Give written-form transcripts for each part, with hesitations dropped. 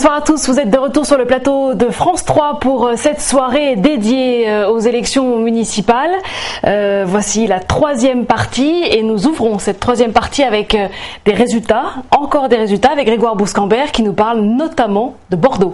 Bonsoir à tous, vous êtes de retour sur le plateau de France 3 pour cette soirée dédiée aux élections municipales. Voici la troisième partie et nous ouvrons cette troisième partie avec des résultats, encore des résultats avec Grégoire Bouscambert qui nous parle notamment de Bordeaux.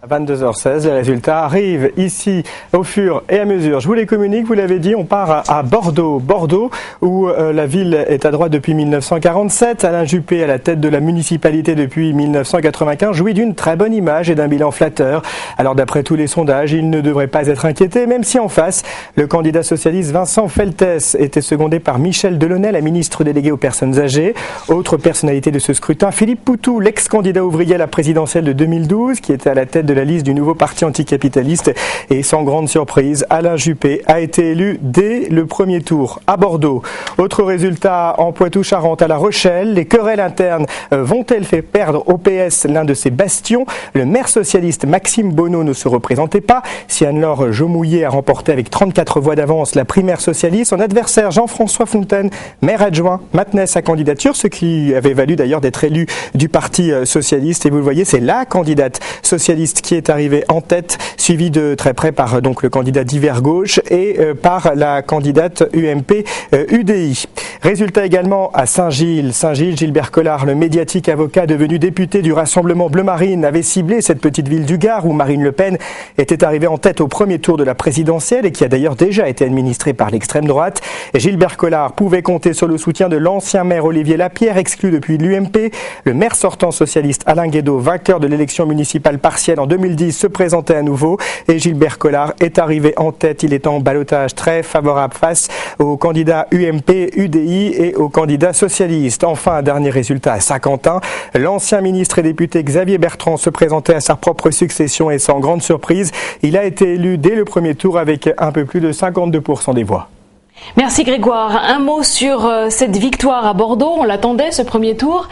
À 22h16, les résultats arrivent ici au fur et à mesure. Je vous les communique, vous l'avez dit, on part à Bordeaux. Bordeaux, où la ville est à droite depuis 1947. Alain Juppé, à la tête de la municipalité depuis 1995, jouit d'une très bonne image et d'un bilan flatteur. Alors d'après tous les sondages, il ne devrait pas être inquiété, même si en face, le candidat socialiste Vincent Feltès était secondé par Michel Delaunay, la ministre déléguée aux personnes âgées. Autre personnalité de ce scrutin, Philippe Poutou, l'ex-candidat ouvrier à la présidentielle de 2012, qui était à la tête de la liste du nouveau parti anticapitaliste. Et sans grande surprise, Alain Juppé a été élu dès le premier tour à Bordeaux. Autre résultat en Poitou-Charentes, à La Rochelle, les querelles internes vont-elles faire perdre au PS l'un de ses bastions? Le maire socialiste Maxime Bonneau ne se représentait pas. Si Anne-Laure Jaumouillet a remporté avec 34 voix d'avance la primaire socialiste, son adversaire Jean-François Fontaine, maire adjoint, maintenait sa candidature, ce qui avait valu d'ailleurs d'être élu du parti socialiste. Et vous le voyez, c'est la candidate socialiste qui est arrivé en tête, suivi de très près par donc le candidat d'hiver gauche et par la candidate UMP UDI. Résultat également à Saint-Gilles. Saint-Gilles, Gilbert Collard, le médiatique avocat devenu député du Rassemblement Bleu Marine, avait ciblé cette petite ville du Gard où Marine Le Pen était arrivée en tête au premier tour de la présidentielle et qui a d'ailleurs déjà été administrée par l'extrême droite. Et Gilbert Collard pouvait compter sur le soutien de l'ancien maire Olivier Lapierre, exclu depuis l'UMP. Le maire sortant socialiste Alain Guédot, vainqueur de l'élection municipale partielle en 2010, se présentait à nouveau et Gilbert Collard est arrivé en tête. Il est en ballottage très favorable face aux candidats UMP, UDI et aux candidats socialistes. Enfin, un dernier résultat à Saint-Quentin. L'ancien ministre et député Xavier Bertrand se présentait à sa propre succession et sans grande surprise, il a été élu dès le premier tour avec un peu plus de 52% des voix. Merci Grégoire. Un mot sur cette victoire à Bordeaux. On l'attendait ce premier tour.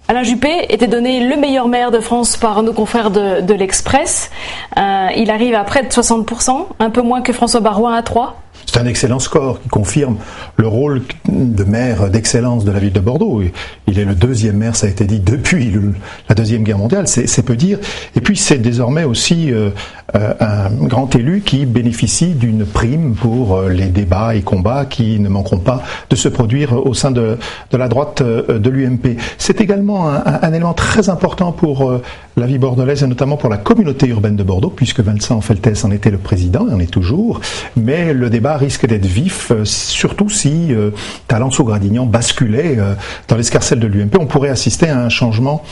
Alain Juppé était donné le meilleur maire de France par nos confrères de l'Express. Il arrive à près de 60%, un peu moins que François Baroin à 3%. C'est un excellent score qui confirme le rôle de maire d'excellence de la ville de Bordeaux. Il est le deuxième maire, ça a été dit, depuis la Deuxième Guerre mondiale, c'est peu dire. Et puis c'est désormais aussi un grand élu qui bénéficie d'une prime pour les débats et combats qui ne manqueront pas de se produire au sein de la droite de l'UMP. C'est également un élément très important pour la vie bordelaise et notamment pour la communauté urbaine de Bordeaux, puisque Vincent Feltès en était le président, et en est toujours. Mais le débat risque d'être vif, surtout si Talence-au-Gradignan basculait dans l'escarcelle de l'UMP. On pourrait assister à un changement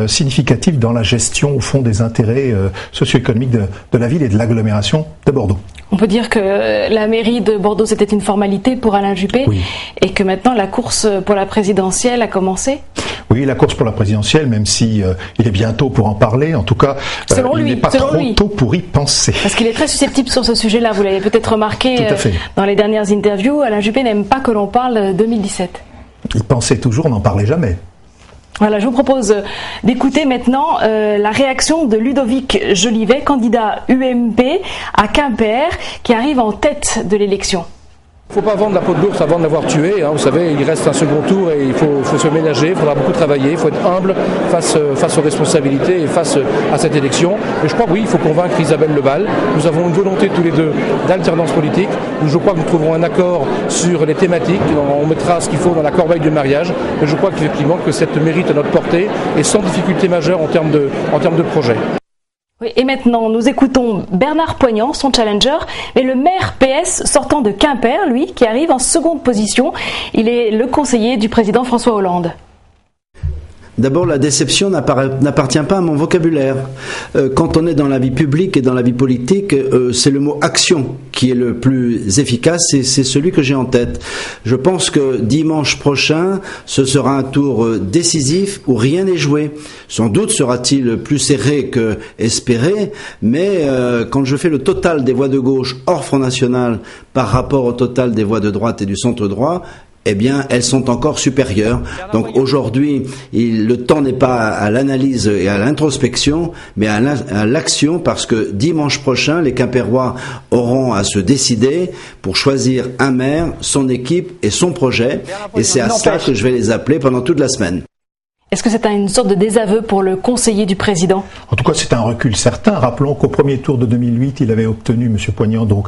significatif dans la gestion, au fond, des intérêts socio-économiques de la ville et de l'agglomération de Bordeaux. On peut dire que la mairie de Bordeaux, c'était une formalité pour Alain Juppé, oui, et que maintenant la course pour la présidentielle a commencé. Oui, la course pour la présidentielle, même si il est bientôt pour en parler, en tout cas, il n'est pas trop tôt pour y penser. Parce qu'il est très susceptible sur ce sujet-là, vous l'avez peut-être remarqué dans les dernières interviews, Alain Juppé n'aime pas que l'on parle 2017. Il pensait toujours n'en parler jamais. Voilà, je vous propose d'écouter maintenant la réaction de Ludovic Jolivet, candidat UMP à Quimper, qui arrive en tête de l'élection. Il ne faut pas vendre la peau de l'ours avant de l'avoir tué, hein. Vous savez, il reste un second tour et il faut se ménager, il faudra beaucoup travailler, il faut être humble face aux responsabilités et face à cette élection. Et je crois que oui, il faut convaincre Isabelle Lebal. Nous avons une volonté tous les deux d'alternance politique. Je crois que nous trouverons un accord sur les thématiques. On mettra ce qu'il faut dans la corbeille du mariage. Mais je crois qu'effectivement que cette mérite à notre portée et sans difficulté majeure en termes de projet. Oui, et maintenant, nous écoutons Bernard Poignant, son challenger, mais le maire PS sortant de Quimper, lui, qui arrive en seconde position. Il est le conseiller du président François Hollande. D'abord, la déception n'appartient pas à mon vocabulaire. Quand on est dans la vie publique et dans la vie politique, c'est le mot action qui est le plus efficace et c'est celui que j'ai en tête. Je pense que dimanche prochain, ce sera un tour décisif où rien n'est joué. Sans doute sera-t-il plus serré que espéré, mais quand je fais le total des voix de gauche hors Front National par rapport au total des voix de droite et du centre droit, eh bien, elles sont encore supérieures. Donc aujourd'hui, le temps n'est pas à l'analyse et à l'introspection, mais à l'action, parce que dimanche prochain, les Quimpérois auront à se décider pour choisir un maire, son équipe et son projet. Et c'est à ça que je vais les appeler pendant toute la semaine. Est-ce que c'est une sorte de désaveu pour le conseiller du président? En tout cas, c'est un recul certain. Rappelons qu'au premier tour de 2008, il avait obtenu, M. Poignant, donc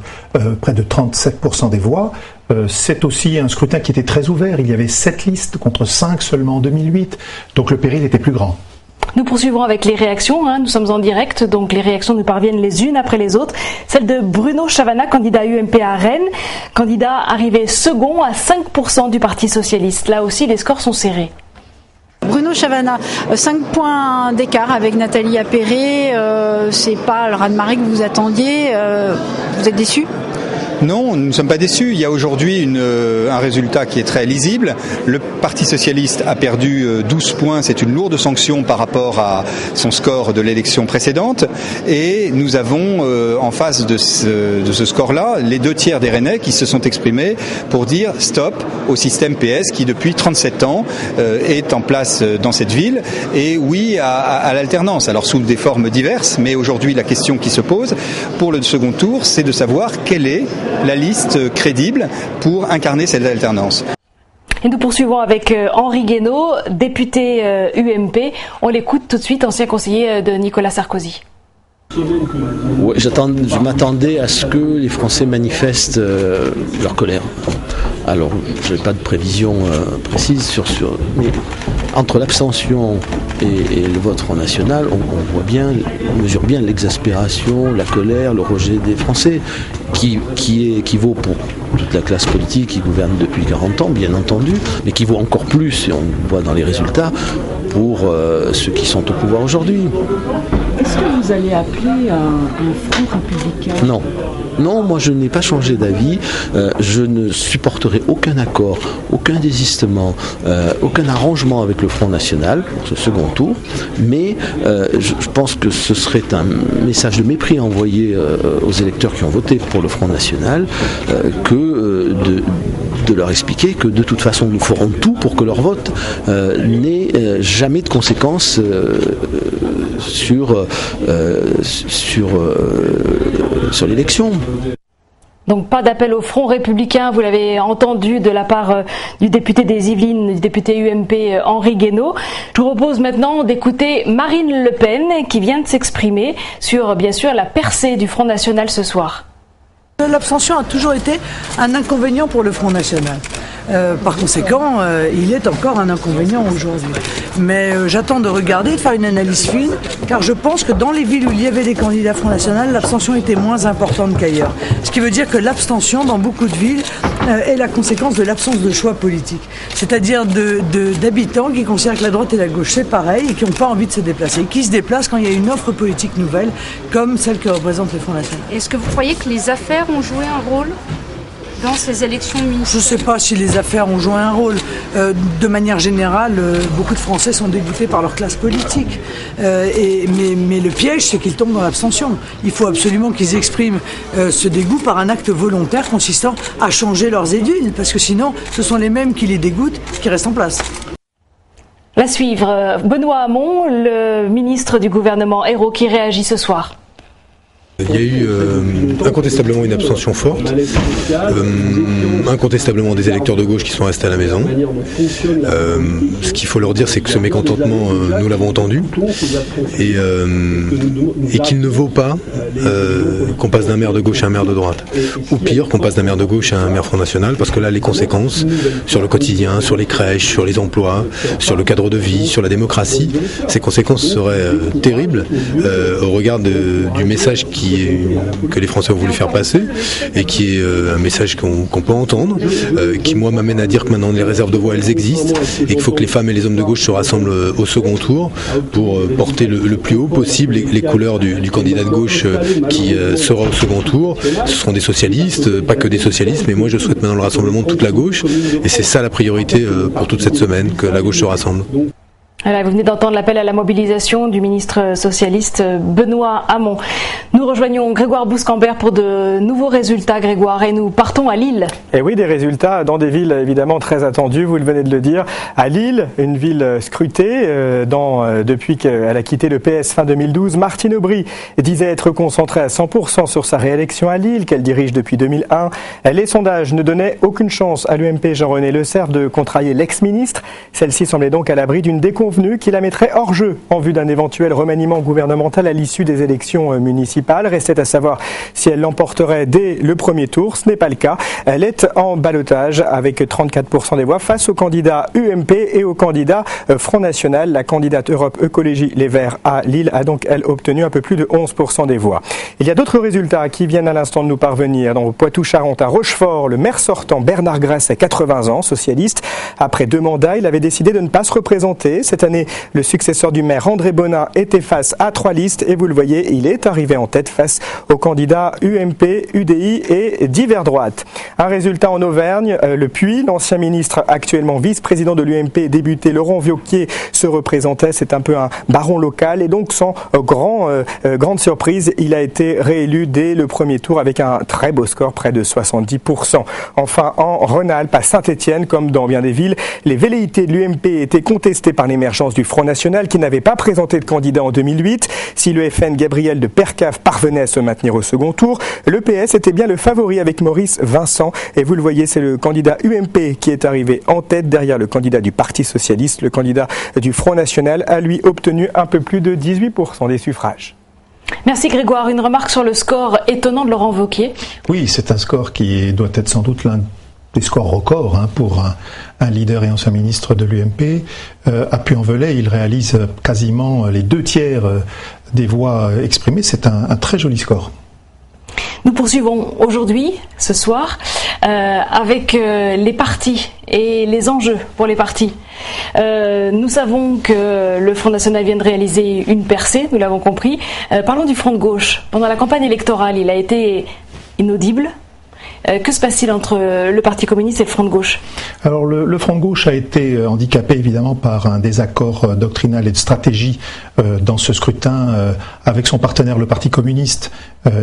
près de 37% des voix. C'est aussi un scrutin qui était très ouvert. Il y avait 7 listes contre 5 seulement en 2008. Donc le péril était plus grand. Nous poursuivons avec les réactions, nous sommes en direct, donc les réactions nous parviennent les unes après les autres. Celle de Bruno Chavana, candidat UMP à Rennes, candidat arrivé second à 5% du Parti Socialiste. Là aussi, les scores sont serrés. Bruno Chavana, 5 points d'écart avec Nathalie Appéré, c'est pas le raz-de-marée que vous attendiez, vous êtes déçu ? Non, nous ne sommes pas déçus. Il y a aujourd'hui un résultat qui est très lisible. Le Parti Socialiste a perdu 12 points. C'est une lourde sanction par rapport à son score de l'élection précédente. Et nous avons en face de ce score-là les 2/3 des Rennais qui se sont exprimés pour dire stop au système PS qui depuis 37 ans est en place dans cette ville. Et oui à l'alternance. Alors sous des formes diverses, mais aujourd'hui la question qui se pose pour le second tour, c'est de savoir quelle est la liste crédible pour incarner cette alternance. Et nous poursuivons avec Henri Guénaud, député UMP. On l'écoute tout de suite, ancien conseiller de Nicolas Sarkozy. Ouais, je m'attendais à ce que les Français manifestent leur colère. Alors, je n'ai pas de prévision précise mais entre l'abstention et le vote Front National, on mesure bien l'exaspération, la colère, le rejet des Français, qui vaut pour toute la classe politique qui gouverne depuis 40 ans, bien entendu, mais qui vaut encore plus, et on le voit dans les résultats, pour ceux qui sont au pouvoir aujourd'hui. Est-ce que vous allez appeler un front républicain ? Non, moi je n'ai pas changé d'avis. Je ne supporterai aucun accord, aucun désistement, aucun arrangement avec le Front National pour ce second tour. Mais je pense que ce serait un message de mépris envoyé aux électeurs qui ont voté pour le Front National que de leur expliquer que de toute façon nous ferons tout pour que leur vote n'ait jamais de conséquences sur l'élection. Donc pas d'appel au Front républicain, vous l'avez entendu de la part du député des Yvelines, du député UMP Henri Guénaud. Je vous propose maintenant d'écouter Marine Le Pen qui vient de s'exprimer sur bien sûr la percée du Front National ce soir. L'abstention a toujours été un inconvénient pour le Front National. Par conséquent, il est encore un inconvénient aujourd'hui. Mais j'attends de regarder, de faire une analyse fine, car je pense que dans les villes où il y avait des candidats Front National, l'abstention était moins importante qu'ailleurs. Ce qui veut dire que l'abstention, dans beaucoup de villes, est la conséquence de l'absence de choix politique. C'est-à-dire d'habitants qui considèrent que la droite et la gauche c'est pareil et qui n'ont pas envie de se déplacer, qui se déplacent quand il y a une offre politique nouvelle, comme celle que représente le Front National. Est-ce que vous croyez que les affaires ont joué un rôle dans ces élections municipales? Je ne sais pas si les affaires ont joué un rôle. De manière générale, beaucoup de Français sont dégoûtés par leur classe politique. Mais le piège, c'est qu'ils tombent dans l'abstention. Il faut absolument qu'ils expriment ce dégoût par un acte volontaire consistant à changer leurs édiles, parce que sinon, ce sont les mêmes qui les dégoûtent qui restent en place. La suivre, Benoît Hamon, le ministre du gouvernement Ayrault qui réagit ce soir. Il y a eu incontestablement une abstention forte, incontestablement des électeurs de gauche qui sont restés à la maison. Ce qu'il faut leur dire, c'est que ce mécontentement, nous l'avons entendu, et qu'il ne vaut pas qu'on passe d'un maire de gauche à un maire de droite. Ou pire, qu'on passe d'un maire de gauche à un maire Front National, parce que là, les conséquences sur le quotidien, sur les crèches, sur les emplois, sur le cadre de vie, sur la démocratie, ces conséquences seraient terribles au regard du message que les Français ont voulu faire passer, et qui est un message qu'on peut entendre, qui moi m'amène à dire que maintenant les réserves de voix elles existent, et qu'il faut que les femmes et les hommes de gauche se rassemblent au second tour pour porter le plus haut possible les couleurs du candidat de gauche qui sera au second tour. Ce seront des socialistes, pas que des socialistes, mais moi je souhaite maintenant le rassemblement de toute la gauche, et c'est ça la priorité pour toute cette semaine, que la gauche se rassemble. Voilà, vous venez d'entendre l'appel à la mobilisation du ministre socialiste Benoît Hamon. Nous rejoignons Grégoire Bouscambert pour de nouveaux résultats, Grégoire, et nous partons à Lille. Et oui, des résultats dans des villes évidemment très attendues, vous venez de le dire. À Lille, une ville scrutée depuis qu'elle a quitté le PS fin 2012. Martine Aubry disait être concentrée à 100% sur sa réélection à Lille, qu'elle dirige depuis 2001. Les sondages ne donnaient aucune chance à l'UMP Jean-René Lecerf de contrarier l'ex-ministre. Celle-ci semblait donc à l'abri d'une déconvenue convenu qu'il la mettrait hors jeu en vue d'un éventuel remaniement gouvernemental à l'issue des élections municipales. Restait à savoir si elle l'emporterait dès le premier tour. Ce n'est pas le cas. Elle est en ballottage avec 34% des voix face au candidat UMP et au candidat Front National. La candidate Europe Écologie Les Verts à Lille a donc, elle, obtenu un peu plus de 11% des voix. Il y a d'autres résultats qui viennent à l'instant de nous parvenir. Dans le Poitou-Charentes, à Rochefort, le maire sortant Bernard Grèce a 80 ans, socialiste. Après 2 mandats, il avait décidé de ne pas se représenter. Cette année, le successeur du maire, André Bonin, était face à 3 listes et vous le voyez, il est arrivé en tête face aux candidats UMP, UDI et Divers Droite. Un résultat en Auvergne, le Puy, l'ancien ministre actuellement vice-président de l'UMP, député Laurent Wauquiez, se représentait. C'est un peu un baron local et donc sans grande surprise, il a été réélu dès le premier tour avec un très beau score, près de 70%. Enfin, en Rhône-Alpes, à Saint-Étienne, comme dans bien des villes, les velléités de l'UMP étaient contestées par l'émergence du Front National qui n'avait pas présenté de candidat en 2008. Si le FN Gabriel de Percave parvenait à se maintenir au second tour, le PS était bien le favori avec Maurice Vincent. Et vous le voyez, c'est le candidat UMP qui est arrivé en tête derrière le candidat du Parti Socialiste. Le candidat du Front National a lui obtenu un peu plus de 18% des suffrages. Merci Grégoire. Une remarque sur le score étonnant de Laurent Wauquiez. Oui, c'est un score qui doit être sans doute l'un des scores records pour un leader et ancien ministre de l'UMP. À Puy-en-Velay, il réalise quasiment les 2/3 des voix exprimées. C'est un très joli score. Nous poursuivons aujourd'hui, ce soir, avec les partis et les enjeux pour les partis. Nous savons que le Front National vient de réaliser une percée, nous l'avons compris. Parlons du Front de gauche. Pendant la campagne électorale, il a été inaudible. Que se passe-t-il entre le Parti communiste et le Front de gauche? Alors le Front de gauche a été handicapé évidemment par un désaccord doctrinal et de stratégie dans ce scrutin avec son partenaire le Parti communiste.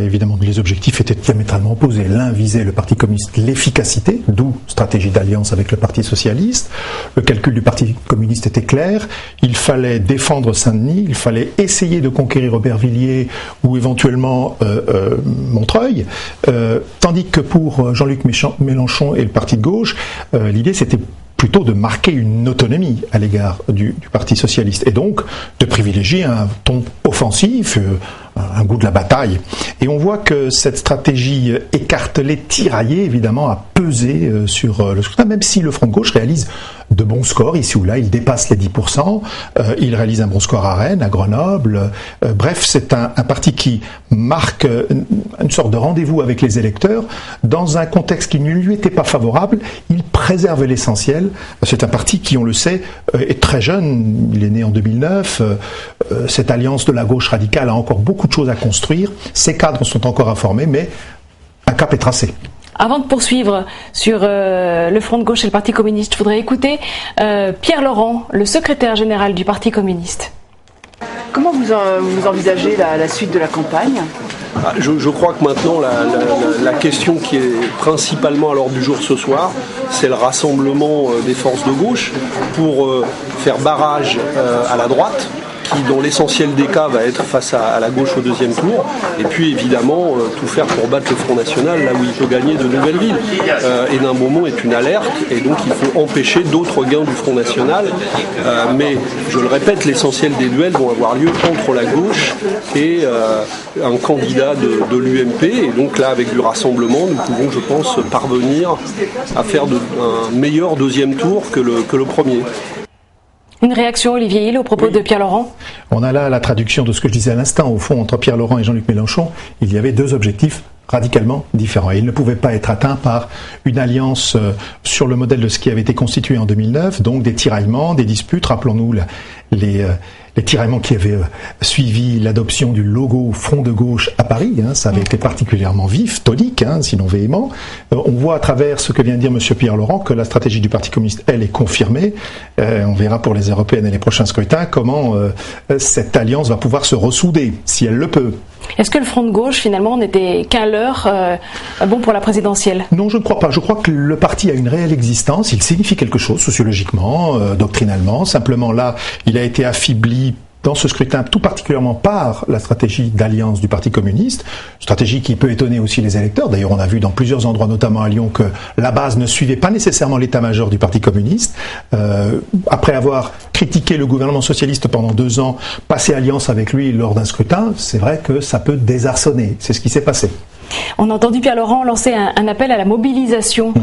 Évidemment, les objectifs étaient diamétralement opposés. L'un visait, le Parti communiste, l'efficacité, d'où stratégie d'alliance avec le Parti socialiste. Le calcul du Parti communiste était clair. Il fallait défendre Saint-Denis, il fallait essayer de conquérir Aubervilliers ou éventuellement Montreuil. Tandis que pour Jean-Luc Mélenchon et le Parti de gauche, l'idée c'était plutôt de marquer une autonomie à l'égard du Parti socialiste et donc de privilégier un ton offensif, un goût de la bataille. Et on voit que cette stratégie écartelée, tiraillée, évidemment, a pesé sur le scrutin, même si le Front de gauche réalise de bons scores, ici ou là, il dépasse les 10%, il réalise un bon score à Rennes, à Grenoble, bref, c'est un parti qui marque une sorte de rendez-vous avec les électeurs, dans un contexte qui ne lui était pas favorable, il préserve l'essentiel, c'est un parti qui, on le sait, est très jeune, il est né en 2009, cette alliance de la gauche radicale a encore beaucoup de choses à construire, ses cadres sont encore à former, mais un cap est tracé. Avant de poursuivre sur le Front de gauche et le Parti communiste, je voudrais écouter Pierre Laurent, le secrétaire général du Parti communiste. Comment vous envisagez la suite de la campagne ? Je crois que maintenant la question qui est principalement à l'ordre du jour ce soir, c'est le rassemblement des forces de gauche pour faire barrage à la droite, qui dans l'essentiel des cas va être face à la gauche au deuxième tour, et puis évidemment tout faire pour battre le Front National là où il peut gagner de nouvelles villes. Hénin Beaumont est une alerte, et donc il faut empêcher d'autres gains du Front National, mais je le répète, l'essentiel des duels vont avoir lieu entre la gauche et un candidat de l'UMP, et donc là avec du rassemblement nous pouvons, je pense, parvenir à faire un meilleur deuxième tour que le premier. Une réaction, Olivier Hill, au propos de Pierre Laurent? On a là la traduction de ce que je disais à l'instant. Au fond, entre Pierre Laurent et Jean-Luc Mélenchon, il y avait deux objectifs radicalement différents. Et ils ne pouvaient pas être atteints par une alliance sur le modèle de ce qui avait été constitué en 2009, donc des tiraillements, des disputes. Rappelons-nous les tiraillements qui avaient suivi l'adoption du logo Front de gauche à Paris, ça avait été particulièrement vif, tonique, sinon véhément. On voit à travers ce que vient de dire M. Pierre Laurent que la stratégie du Parti communiste, elle, est confirmée. On verra pour les européennes et les prochains scrutins comment cette alliance va pouvoir se ressouder, si elle le peut. Est-ce que le Front de gauche, finalement, n'était qu'un leurre bon pour la présidentielle? Non, je ne crois pas. Je crois que le parti a une réelle existence. Il signifie quelque chose sociologiquement, doctrinalement. Simplement là, il a été affaibli dans ce scrutin, tout particulièrement par la stratégie d'alliance du Parti communiste, stratégie qui peut étonner aussi les électeurs. D'ailleurs, on a vu dans plusieurs endroits, notamment à Lyon, que la base ne suivait pas nécessairement l'état-major du Parti communiste. Après avoir critiqué le gouvernement socialiste pendant 2 ans, passer alliance avec lui lors d'un scrutin, c'est vrai que ça peut désarçonner. C'est ce qui s'est passé. On a entendu Pierre Laurent lancer un appel à la mobilisation.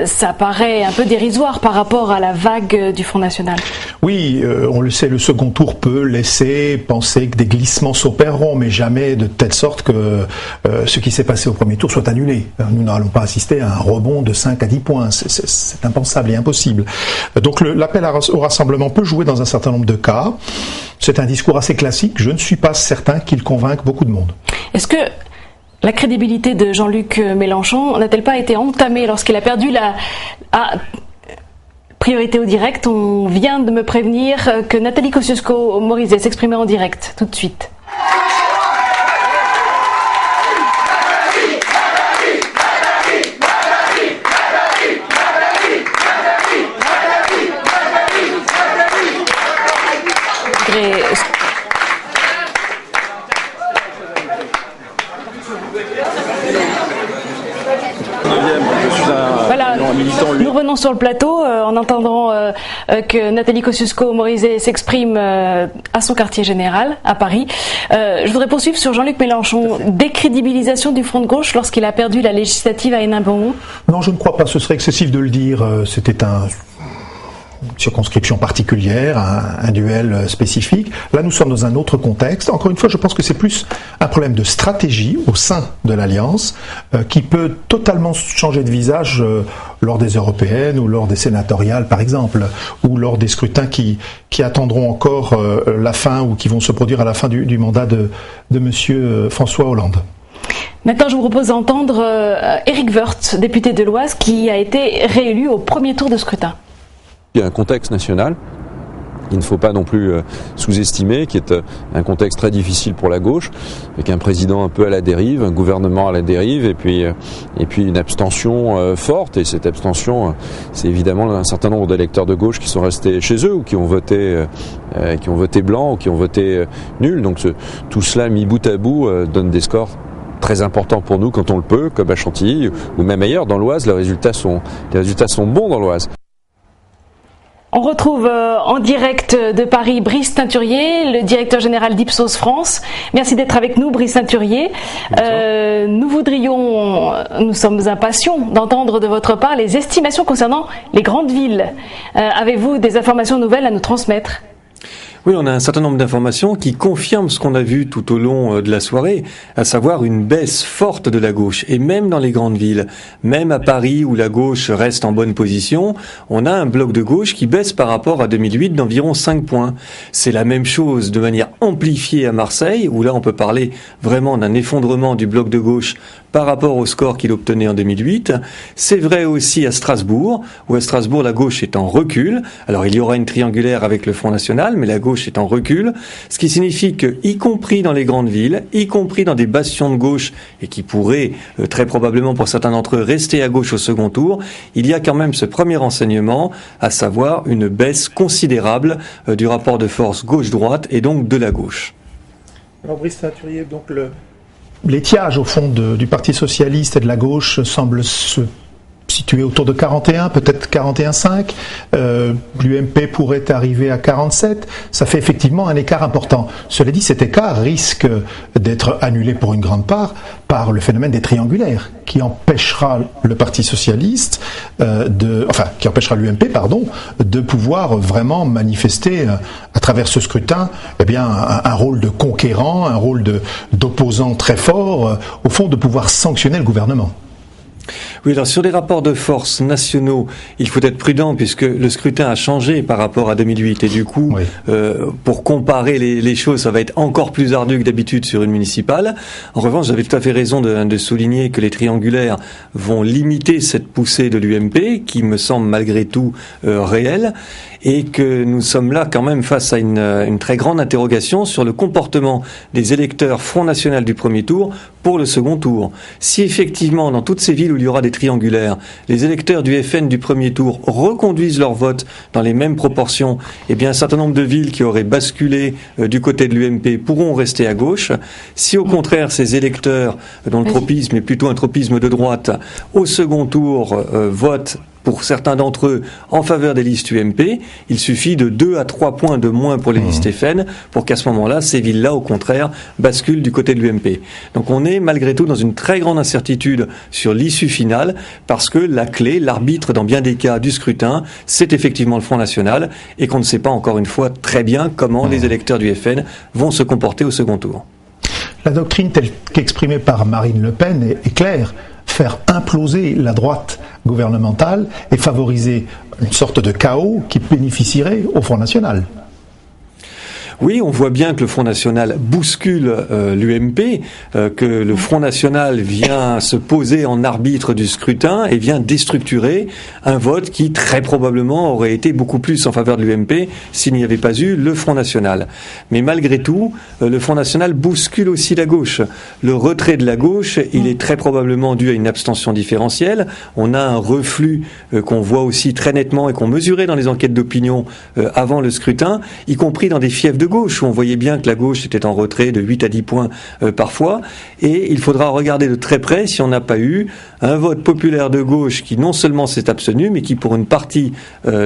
Ça paraît un peu dérisoire par rapport à la vague du Front National. Oui, on le sait, le second tour peut laisser penser que des glissements s'opéreront, mais jamais de telle sorte que ce qui s'est passé au premier tour soit annulé. Nous n'allons pas assister à un rebond de 5 à 10 points. C'est impensable et impossible. Donc l'appel au rassemblement peut jouer dans un certain nombre de cas. C'est un discours assez classique. Je ne suis pas certain qu'il convainque beaucoup de monde. Est-ce que la crédibilité de Jean-Luc Mélenchon n'a-t-elle pas été entamée lorsqu'il a perdu la priorité au direct? On vient de me prévenir que Nathalie Kosciusko-Morizet s'exprimait en direct tout de suite. Voilà, nous revenons sur le plateau en entendant que Nathalie Kosciusko-Morizet s'exprime à son quartier général à Paris. Je voudrais poursuivre sur Jean-Luc Mélenchon. Décrédibilisation du Front de gauche lorsqu'il a perdu la législative à Hénin-Beaumont? Non, je ne crois pas. Ce serait excessif de le dire. C'était une circonscription particulière, un duel spécifique. Là, nous sommes dans un autre contexte. Encore une fois, je pense que c'est plus un problème de stratégie au sein de l'Alliance qui peut totalement changer de visage lors des européennes ou lors des sénatoriales, par exemple, ou lors des scrutins qui attendront encore la fin ou qui vont se produire à la fin du mandat de monsieur François Hollande. Maintenant, je vous propose d'entendre Éric Woerth, député de l'Oise, qui a été réélu au premier tour de scrutin. Il y a un contexte national qu'il ne faut pas non plus sous-estimer, qui est un contexte très difficile pour la gauche, avec un président un peu à la dérive, un gouvernement à la dérive, et puis une abstention forte. Et cette abstention, c'est évidemment un certain nombre d'électeurs de gauche qui sont restés chez eux ou qui ont voté blanc ou qui ont voté nul. Donc tout cela mis bout à bout donne des scores très importants pour nous quand on le peut, comme à Chantilly ou même ailleurs dans l'Oise. Les résultats sont bons dans l'Oise. On retrouve en direct de Paris Brice Teinturier, le directeur général d'Ipsos France. Merci d'être avec nous, Brice Teinturier. Nous sommes impatients d'entendre de votre part les estimations concernant les grandes villes. Avez-vous des informations nouvelles à nous transmettre ? Oui, on a un certain nombre d'informations qui confirment ce qu'on a vu tout au long de la soirée, à savoir une baisse forte de la gauche. Et même dans les grandes villes, même à Paris où la gauche reste en bonne position, on a un bloc de gauche qui baisse par rapport à 2008 d'environ 5 points. C'est la même chose de manière amplifiée à Marseille, où là on peut parler vraiment d'un effondrement du bloc de gauche par rapport au score qu'il obtenait en 2008. C'est vrai aussi à Strasbourg, où à Strasbourg la gauche est en recul. Alors il y aura une triangulaire avec le Front National, mais la gauche est en recul, ce qui signifie que, y compris dans les grandes villes, y compris dans des bastions de gauche, et qui pourraient très probablement pour certains d'entre eux rester à gauche au second tour, il y a quand même ce premier renseignement, à savoir une baisse considérable du rapport de force gauche-droite et donc de la gauche. Alors Brice Teinturier, donc l'étiage au fond du Parti Socialiste et de la gauche semble se situé autour de 41, peut-être 41,5. L'UMP pourrait arriver à 47. Ça fait effectivement un écart important. Cela dit, cet écart risque d'être annulé pour une grande part par le phénomène des triangulaires, qui empêchera le Parti Socialiste qui empêchera l'UMP, de pouvoir vraiment manifester à travers ce scrutin, un rôle de conquérant, un rôle d'opposant très fort, au fond, de pouvoir sanctionner le gouvernement. Oui, alors sur les rapports de force nationaux, il faut être prudent puisque le scrutin a changé par rapport à 2008 et du coup, pour comparer les choses, ça va être encore plus ardu que d'habitude sur une municipale. En revanche, j'avais tout à fait raison de souligner que les triangulaires vont limiter cette poussée de l'UMP qui me semble malgré tout réelle et que nous sommes là quand même face à une très grande interrogation sur le comportement des électeurs Front National du premier tour pour le second tour. Si effectivement, dans toutes ces villes où il y aura des triangulaire, les électeurs du FN du premier tour reconduisent leur vote dans les mêmes proportions, eh bien un certain nombre de villes qui auraient basculé du côté de l'UMP pourront rester à gauche. Si au contraire ces électeurs dont le tropisme est plutôt un tropisme de droite, au second tour votent pour certains d'entre eux en faveur des listes UMP, il suffit de 2 à 3 points de moins pour les listes FN pour qu'à ce moment-là, ces villes-là, au contraire, basculent du côté de l'UMP. Donc on est malgré tout dans une très grande incertitude sur l'issue finale parce que la clé, l'arbitre dans bien des cas du scrutin, c'est effectivement le Front National et qu'on ne sait pas encore une fois très bien comment les électeurs du FN vont se comporter au second tour. La doctrine telle qu'exprimée par Marine Le Pen est claire. Faire imploser la droite gouvernementale et favoriser une sorte de chaos qui bénéficierait au Front National. Oui, on voit bien que le Front National bouscule l'UMP, que le Front National vient se poser en arbitre du scrutin et vient déstructurer un vote qui très probablement aurait été beaucoup plus en faveur de l'UMP s'il n'y avait pas eu le Front National. Mais malgré tout, le Front National bouscule aussi la gauche. Le retrait de la gauche, il est très probablement dû à une abstention différentielle. On a un reflux qu'on voit aussi très nettement et qu'on mesurait dans les enquêtes d'opinion avant le scrutin, y compris dans des fiefs de gauche, où on voyait bien que la gauche était en retrait de 8 à 10 points parfois, et il faudra regarder de très près si on n'a pas eu un vote populaire de gauche qui non seulement s'est abstenu, mais qui pour une partie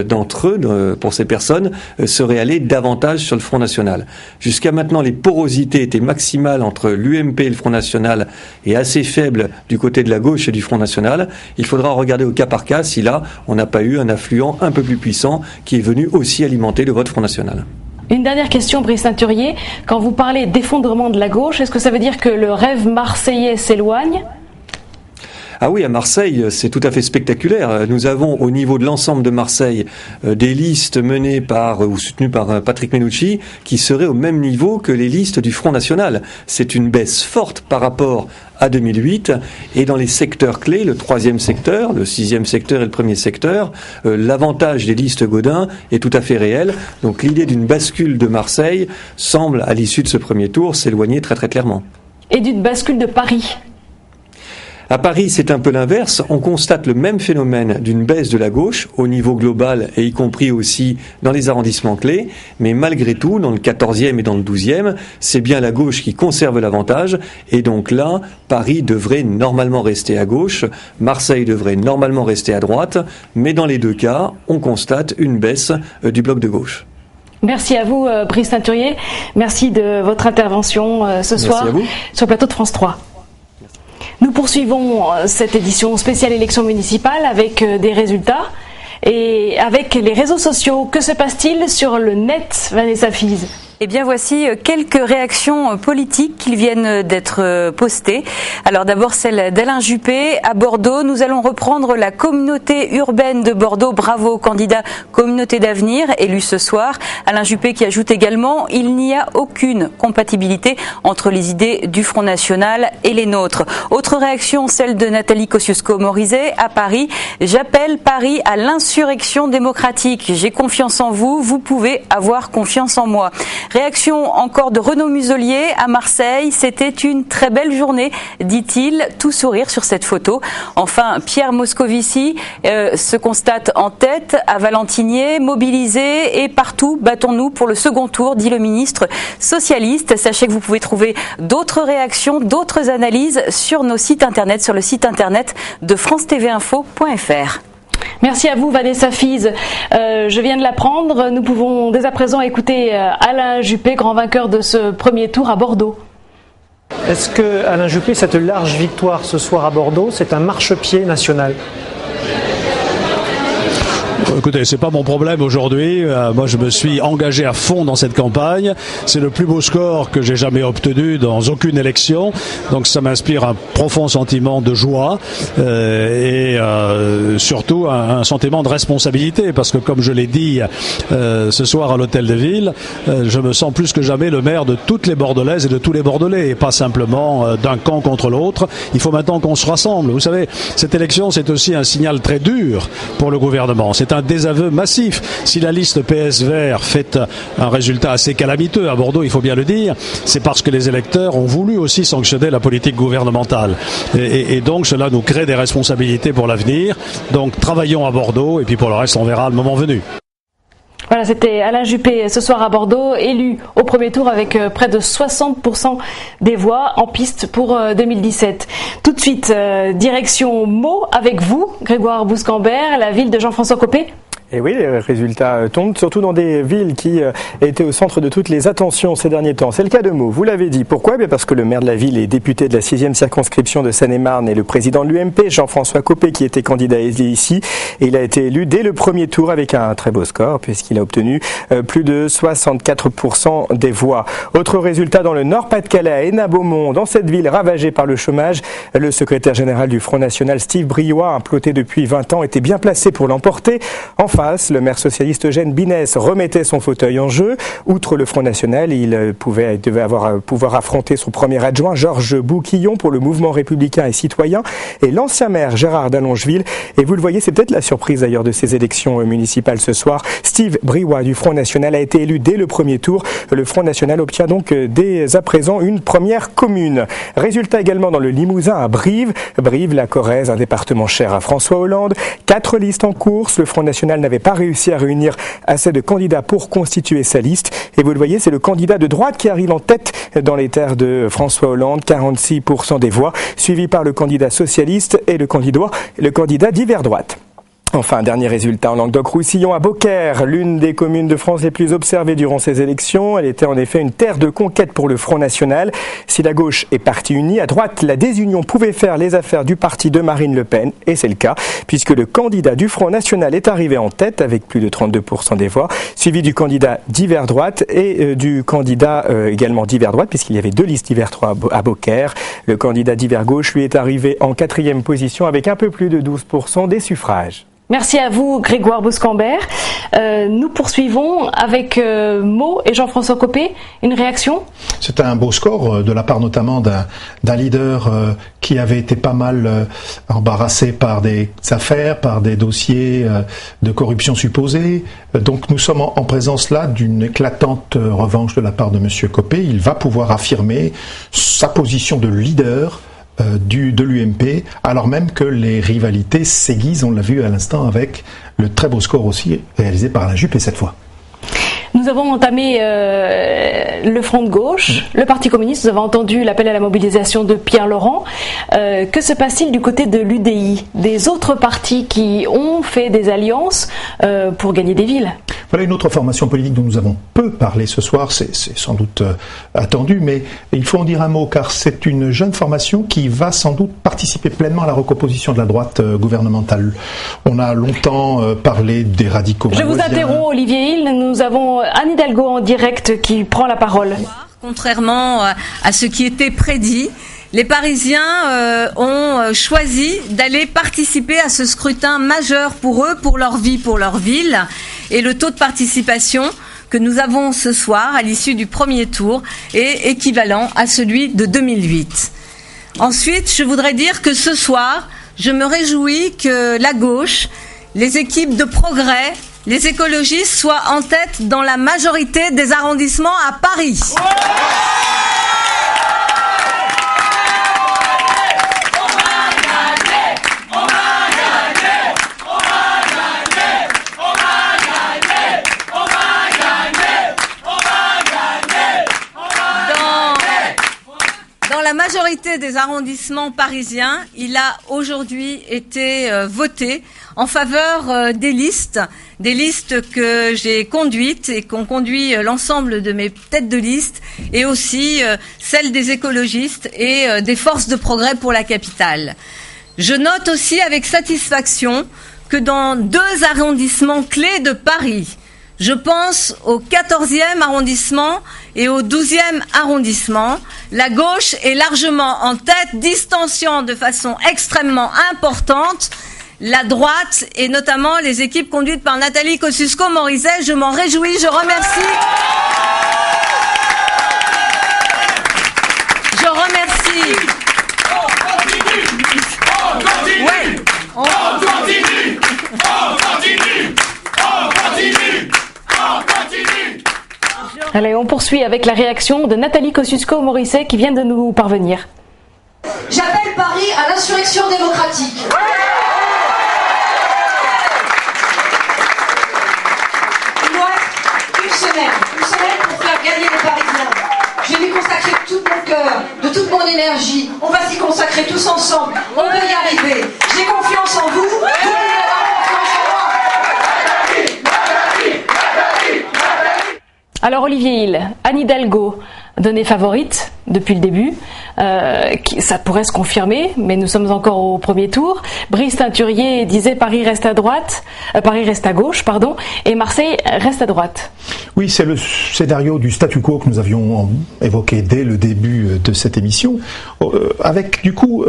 d'entre eux, pour ces personnes, serait allé davantage sur le Front National. Jusqu'à maintenant, les porosités étaient maximales entre l'UMP et le Front National et assez faibles du côté de la gauche et du Front National. Il faudra regarder au cas par cas si là, on n'a pas eu un affluent un peu plus puissant qui est venu aussi alimenter le vote Front National. Une dernière question, Brice Teinturier. Quand vous parlez d'effondrement de la gauche, est-ce que ça veut dire que le rêve marseillais s'éloigne ? Ah oui, à Marseille, c'est tout à fait spectaculaire. Nous avons au niveau de l'ensemble de Marseille des listes menées par ou soutenues par Patrick Mennucci qui seraient au même niveau que les listes du Front National. C'est une baisse forte par rapport à 2008 et dans les secteurs clés, le 3e secteur, le 6e secteur et le 1er secteur, l'avantage des listes Gaudin est tout à fait réel. Donc l'idée d'une bascule de Marseille semble, à l'issue de ce premier tour, s'éloigner très très clairement. Et d'une bascule de Paris ? À Paris, c'est un peu l'inverse. On constate le même phénomène d'une baisse de la gauche au niveau global et y compris aussi dans les arrondissements clés. Mais malgré tout, dans le 14e et dans le 12e, c'est bien la gauche qui conserve l'avantage. Et donc là, Paris devrait normalement rester à gauche, Marseille devrait normalement rester à droite. Mais dans les deux cas, on constate une baisse du bloc de gauche. Merci à vous, Brice Teinturier. Merci de votre intervention ce soir sur le plateau de France 3. Nous poursuivons cette édition spéciale élection municipale avec des résultats et avec les réseaux sociaux. Que se passe-t-il sur le net, Vanessa Fize ? Eh bien, voici quelques réactions politiques qui viennent d'être postées. Alors d'abord celle d'Alain Juppé à Bordeaux. Nous allons reprendre la communauté urbaine de Bordeaux. Bravo, candidat communauté d'avenir élu ce soir. Alain Juppé qui ajoute également: il n'y a aucune compatibilité entre les idées du Front National et les nôtres. Autre réaction, celle de Nathalie Kosciusko-Morizet à Paris. J'appelle Paris à l'insurrection démocratique. J'ai confiance en vous, vous pouvez avoir confiance en moi. Réaction encore de Renaud Muselier à Marseille. C'était une très belle journée, dit-il, tout sourire sur cette photo. Enfin, Pierre Moscovici se constate en tête à Valentinier, mobilisé et partout, battons-nous pour le second tour, dit le ministre socialiste. Sachez que vous pouvez trouver d'autres réactions, d'autres analyses sur nos sites internet, sur le site internet de france-tv-info.fr. Merci à vous, Vanessa Fize. Je viens de l'apprendre. Nous pouvons dès à présent écouter Alain Juppé, grand vainqueur de ce premier tour à Bordeaux. Est-ce que Alain Juppé, cette large victoire ce soir à Bordeaux, c'est un marchepied national ? Écoutez, c'est pas mon problème aujourd'hui. Moi, je me suis engagé à fond dans cette campagne. C'est le plus beau score que j'ai jamais obtenu dans aucune élection. Donc, ça m'inspire un profond sentiment de joie et surtout un sentiment de responsabilité, parce que, comme je l'ai dit ce soir à l'Hôtel de Ville, je me sens plus que jamais le maire de toutes les Bordelaises et de tous les Bordelais, et pas simplement d'un camp contre l'autre. Il faut maintenant qu'on se rassemble. Vous savez, cette élection, c'est aussi un signal très dur pour le gouvernement. C'est un un désaveu massif. Si la liste PS Vert fait un résultat assez calamiteux à Bordeaux, il faut bien le dire, c'est parce que les électeurs ont voulu aussi sanctionner la politique gouvernementale. Et donc cela nous crée des responsabilités pour l'avenir. Donc travaillons à Bordeaux et puis pour le reste on verra le moment venu. Voilà, c'était Alain Juppé ce soir à Bordeaux, élu au premier tour avec près de 60% des voix en piste pour 2017. Tout de suite, direction Meaux avec vous, Grégoire Bouscambert, la ville de Jean-François Copé. Et oui, les résultats tombent, surtout dans des villes qui étaient au centre de toutes les attentions ces derniers temps. C'est le cas de Meaux, vous l'avez dit. Pourquoi ? Parce que le maire de la ville est député de la 6e circonscription de Seine-et-Marne et le président de l'UMP, Jean-François Copé, qui était candidat ici. Et il a été élu dès le premier tour avec un très beau score, puisqu'il a obtenu plus de 64% des voix. Autre résultat dans le Nord-Pas-de-Calais, à Hénin-Beaumont, dans cette ville ravagée par le chômage, le secrétaire général du Front National, Steve Briouat, implanté depuis 20 ans, était bien placé pour l'emporter. Enfin, le maire socialiste Eugène Binès remettait son fauteuil en jeu. Outre le Front National, il devait pouvoir affronter son premier adjoint, Georges Bouquillon, pour le mouvement républicain et citoyen, et l'ancien maire Gérard Dallongeville. Et vous le voyez, c'est peut-être la surprise d'ailleurs de ces élections municipales ce soir. Steve Briouat du Front National a été élu dès le premier tour. Le Front National obtient donc dès à présent une première commune. Résultat également dans le Limousin à Brive. Brive, la Corrèze, un département cher à François Hollande. 4 listes en course. Le Front National n'avait pas réussi à réunir assez de candidats pour constituer sa liste. Et vous le voyez, c'est le candidat de droite qui arrive en tête dans les terres de François Hollande, 46% des voix, suivi par le candidat socialiste et le candidat d'hiver droite. Enfin, dernier résultat en Languedoc-Roussillon à Beaucaire, l'une des communes de France les plus observées durant ces élections. Elle était en effet une terre de conquête pour le Front National. Si la gauche est partie unie, à droite, la désunion pouvait faire les affaires du parti de Marine Le Pen, et c'est le cas, puisque le candidat du Front National est arrivé en tête avec plus de 32% des voix, suivi du candidat d'hiver droite et du candidat également d'hiver droite, puisqu'il y avait 2 listes d'hiver droite à Beaucaire. Le candidat d'hiver gauche, lui, est arrivé en 4e position avec un peu plus de 12% des suffrages. Merci à vous, Grégoire Bouscambert. Nous poursuivons avec Meaux et Jean-François Copé. Une réaction ? C'est un beau score de la part notamment d'un leader qui avait été pas mal embarrassé par des affaires, par des dossiers de corruption supposés. Donc nous sommes en présence là d'une éclatante revanche de la part de monsieur Copé. Il va pouvoir affirmer sa position de leader de l'UMP, alors même que les rivalités s'aiguisent, on l'a vu à l'instant avec le très beau score aussi réalisé par Alain Juppé cette fois. Nous avons entamé le Front de gauche, le Parti communiste. Nous avons entendu l'appel à la mobilisation de Pierre Laurent. Que se passe-t-il du côté de l'UDI, des autres partis qui ont fait des alliances pour gagner des villes ? Voilà une autre formation politique dont nous avons peu parlé ce soir, c'est sans doute attendu, mais il faut en dire un mot, car c'est une jeune formation qui va sans doute participer pleinement à la recomposition de la droite gouvernementale. On a longtemps parlé des radicaux. Je vous interromps, Olivier Hill, nous avons Anne Hidalgo en direct qui prend la parole. Contrairement à ce qui était prédit, les Parisiens ont choisi d'aller participer à ce scrutin majeur pour eux, pour leur vie, pour leur ville. Et le taux de participation que nous avons ce soir, à l'issue du premier tour, est équivalent à celui de 2008. Ensuite, je voudrais dire que ce soir, je me réjouis que la gauche, les équipes de progrès, les écologistes soient en tête dans la majorité des arrondissements à Paris. La majorité des arrondissements parisiens, il a aujourd'hui été voté en faveur des listes que j'ai conduites et qu'ont conduit l'ensemble de mes têtes de liste, et aussi celles des écologistes et des forces de progrès pour la capitale. Je note aussi avec satisfaction que dans 2 arrondissements clés de Paris, je pense au 14e arrondissement et au 12e arrondissement, la gauche est largement en tête, distanciant de façon extrêmement importante la droite et notamment les équipes conduites par Nathalie Kosciusko-Morizet. Je m'en réjouis, je remercie. Je remercie. On continue. Allez, on poursuit avec la réaction de Nathalie Kosciusko-Morizet qui vient de nous parvenir. J'appelle Paris à l'insurrection démocratique. Il doit être une semaine pour faire gagner les Parisiens. Je vais lui consacrer tout mon cœur, de toute mon énergie. On va s'y consacrer tous ensemble. On peut y arriver. J'ai confiance en vous. Vous pouvez avoir confiance en moi. Alors Olivier Hill, Anne Hidalgo, donnée favorite depuis le début, ça pourrait se confirmer, mais nous sommes encore au premier tour. Brice Teinturier disait Paris reste à gauche, et Marseille reste à droite. Oui, c'est le scénario du statu quo que nous avions évoqué dès le début de cette émission. Avec, du coup,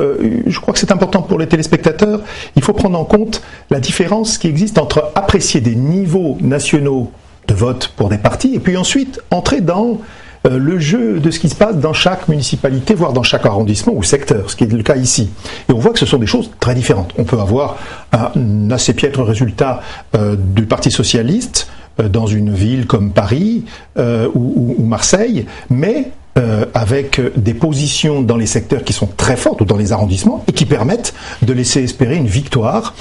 je crois que c'est important pour les téléspectateurs, il faut prendre en compte la différence qui existe entre apprécier des niveaux nationaux de vote pour des partis, et puis ensuite entrer dans le jeu de ce qui se passe dans chaque municipalité, voire dans chaque arrondissement ou secteur, ce qui est le cas ici. Et on voit que ce sont des choses très différentes. On peut avoir un assez piètre résultat du Parti socialiste dans une ville comme Paris ou Marseille, mais avec des positions dans les secteurs qui sont très fortes ou dans les arrondissements et qui permettent de laisser espérer une victoire,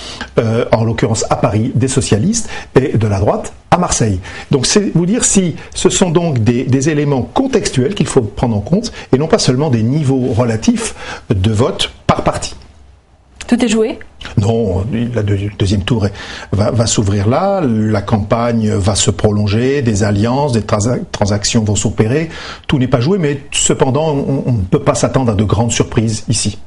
en l'occurrence à Paris, des socialistes et de la droite à Marseille. Donc c'est vous dire si ce sont donc des éléments contextuels qu'il faut prendre en compte et non pas seulement des niveaux relatifs de vote par parti. Tout est joué ? Non, le deuxième tour va s'ouvrir là, la campagne va se prolonger, des alliances, des transactions vont s'opérer, tout n'est pas joué, mais cependant on ne peut pas s'attendre à de grandes surprises ici.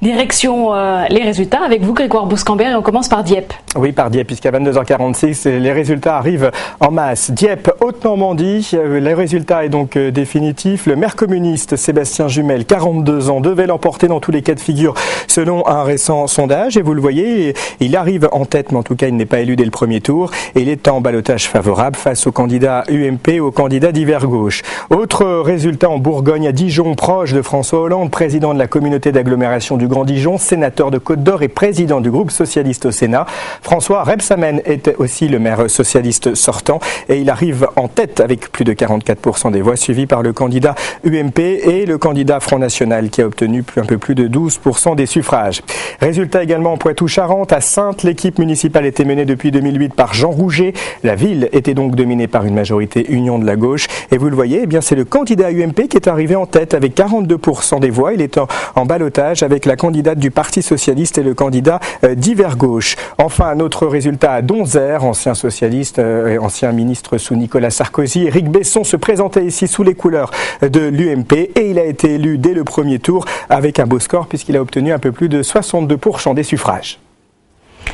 Direction les résultats avec vous Grégoire Bouscambert et on commence par Dieppe. Oui, par Dieppe, puisqu'à 22h46, les résultats arrivent en masse. Dieppe, Haute-Normandie, le résultat est donc définitif. Le maire communiste Sébastien Jumel, 42 ans, devait l'emporter dans tous les cas de figure selon un récent sondage. Et vous le voyez, il arrive en tête, mais en tout cas il n'est pas élu dès le premier tour. Et il est en ballottage favorable face au candidat UMP et au candidat d'hiver gauche. Autre résultat en Bourgogne, à Dijon, proche de François Hollande, président de la communauté d'agglomération du Grand Dijon, sénateur de Côte-d'Or et président du groupe socialiste au Sénat. François Rebsamen était aussi le maire socialiste sortant et il arrive en tête avec plus de 44% des voix, suivi par le candidat UMP et le candidat Front National qui a obtenu un peu plus de 12% des suffrages. Résultat également en Poitou-Charentes, à Saintes, l'équipe municipale était menée depuis 2008 par Jean Rouget. La ville était donc dominée par une majorité union de la gauche et vous le voyez, eh bien c'est le candidat UMP qui est arrivé en tête avec 42% des voix. Il est en ballottage avec la candidate du Parti socialiste et le candidat d'hiver gauche. Enfin, un autre résultat à Donzère, ancien socialiste et ancien ministre sous Nicolas Sarkozy. Éric Besson se présentait ici sous les couleurs de l'UMP et il a été élu dès le premier tour avec un beau score puisqu'il a obtenu un peu plus de 62% des suffrages.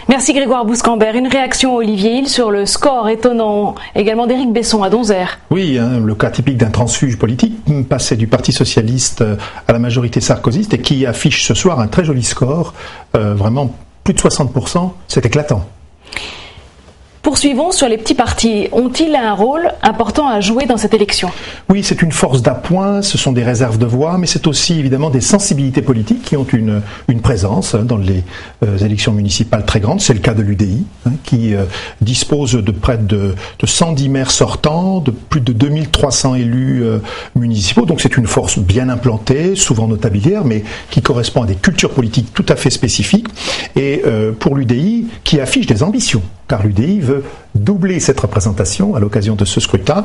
Merci Grégoire Bouscambert. Une réaction Olivier Hill sur le score étonnant également d'Éric Besson à Donzère. Oui, le cas typique d'un transfuge politique, passé du Parti socialiste à la majorité sarkozyste et qui affiche ce soir un très joli score, vraiment plus de 60%, c'est éclatant. Poursuivons sur les petits partis. Ont-ils un rôle important à jouer dans cette élection ? Oui, c'est une force d'appoint, ce sont des réserves de voix, mais c'est aussi évidemment des sensibilités politiques qui ont une présence dans les élections municipales très grandes. C'est le cas de l'UDI, qui dispose de près de 110 maires sortants, de plus de 2300 élus municipaux. Donc c'est une force bien implantée, souvent notabilière, mais qui correspond à des cultures politiques tout à fait spécifiques. Et pour l'UDI, qui affiche des ambitions, car l'UDI veut doubler cette représentation à l'occasion de ce scrutin.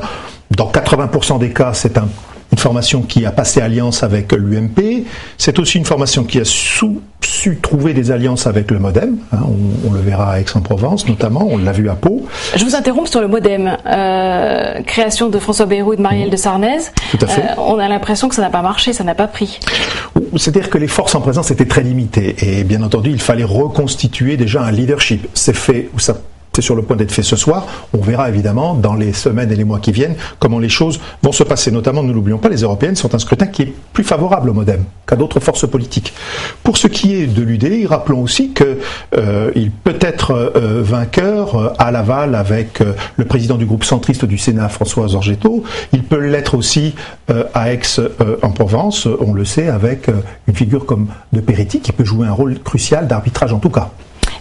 Dans 80% des cas, c'est une formation qui a passé alliance avec l'UMP. C'est aussi une formation qui a su trouver des alliances avec le MoDem. On le verra à Aix-en-Provence notamment, on l'a vu à Pau. Je vous interromps sur le MoDem. Création de François Bayrou et de Marielle de Sarnez. Tout à fait. On a l'impression que ça n'a pas marché, ça n'a pas pris. C'est-à-dire que les forces en présence étaient très limitées. Et bien entendu, il fallait reconstituer déjà un leadership. C'est fait, c'est sur le point d'être fait ce soir. On verra évidemment dans les semaines et les mois qui viennent comment les choses vont se passer. Notamment, ne l'oublions pas, les européennes sont un scrutin qui est plus favorable au MoDem qu'à d'autres forces politiques. Pour ce qui est de l'UDI, rappelons aussi qu'il peut être vainqueur à Laval avec le président du groupe centriste du Sénat, François Zorgetto. Il peut l'être aussi à Aix-en-Provence, on le sait, avec une figure comme de Peretti qui peut jouer un rôle crucial d'arbitrage en tout cas.